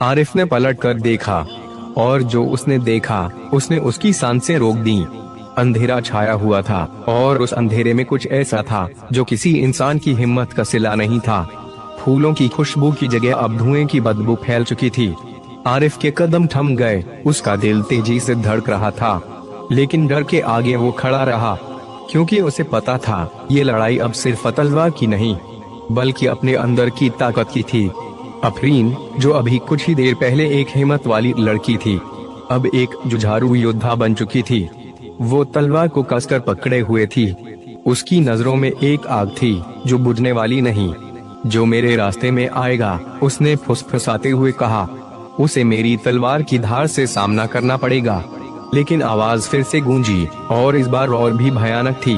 आरिफ ने पलट कर देखा और जो उसने देखा उसने उसकी सांसें रोक दी। अंधेरा छाया हुआ था और उस अंधेरे में कुछ ऐसा था जो किसी इंसान की हिम्मत का सिला नहीं था। फूलों की खुशबू की जगह अब धुएं की बदबू फैल चुकी थी। आरिफ के कदम थम गए, उसका दिल तेजी से धड़क रहा था, लेकिन डर के आगे वो खड़ा रहा, क्योंकि उसे पता था ये लड़ाई अब सिर्फ तलवार की नहीं बल्कि अपने अंदर की ताकत की थी। अफरीन, जो अभी कुछ ही देर पहले एक हिम्मत वाली लड़की थी, अब एक जुझारू योद्धा बन चुकी थी। वो तलवार को कसकर पकड़े हुए थी। उसकी नजरों में एक आग थी जो बुझने वाली नहीं। जो मेरे रास्ते में आएगा, उसने फुसफुसाते हुए कहा, उसे मेरी तलवार की धार से सामना करना पड़ेगा। लेकिन आवाज फिर से गूंजी और इस बार और भी भयानक थी।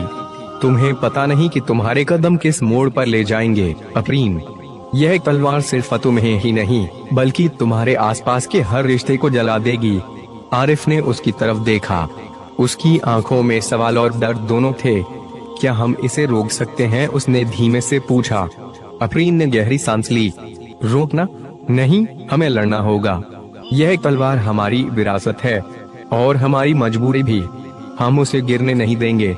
तुम्हें पता नहीं कि तुम्हारे कदम किस मोड़ पर ले जाएंगे अफरीन। यह तलवार सिर्फ तुम्हें ही नहीं बल्कि तुम्हारे आसपास के हर रिश्ते को जला देगी। आरिफ ने उसकी तरफ देखा। उसकी आंखों में सवाल और डर दोनों थे। क्या हम इसे रोक सकते हैं? उसने धीमे से पूछा। अफरीन ने गहरी सांस ली। रोकना? नहीं, हमें लड़ना होगा। यह तलवार हमारी विरासत है और हमारी मजबूरी भी। हम उसे गिरने नहीं देंगे।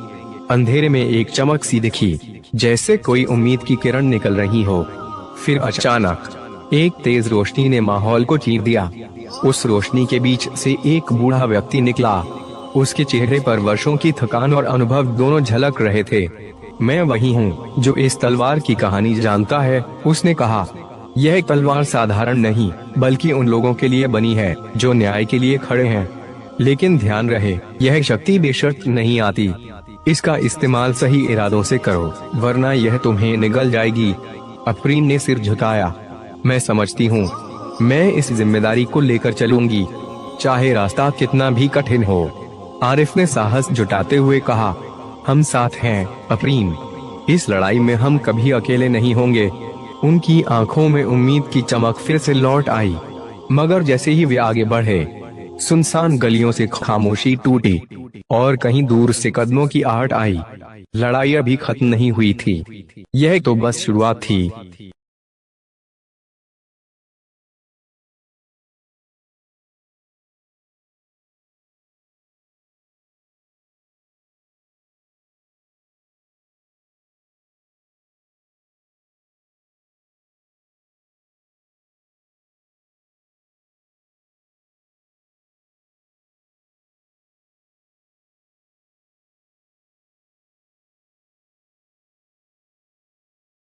अंधेरे में एक चमक सी दिखी, जैसे कोई उम्मीद की किरण निकल रही हो। फिर अचानक एक तेज रोशनी ने माहौल को चीर दिया। उस रोशनी के बीच से एक बूढ़ा व्यक्ति निकला। उसके चेहरे पर वर्षों की थकान और अनुभव दोनों झलक रहे थे। मैं वही हूँ जो इस तलवार की कहानी जानता है, उसने कहा। यह तलवार साधारण नहीं बल्कि उन लोगों के लिए बनी है जो न्याय के लिए खड़े हैं। लेकिन ध्यान रहे, यह शक्ति बेशर्त नहीं आती। इसका इस्तेमाल सही इरादों से करो, वरना यह तुम्हें निगल जाएगी। अफरीन ने सिर झुकाया। मैं समझती हूँ, मैं इस जिम्मेदारी को लेकर चलूंगी, चाहे रास्ता कितना भी कठिन हो। आरिफ ने साहस जुटाते हुए कहा, हम साथ हैं अफरीन। इस लड़ाई में हम कभी अकेले नहीं होंगे। उनकी आंखों में उम्मीद की चमक फिर से लौट आई। मगर जैसे ही वे आगे बढ़े, सुनसान गलियों से खामोशी टूटी और कहीं दूर से कदमों की आहट आई। लड़ाई अभी खत्म नहीं हुई थी, यह तो बस शुरुआत थी।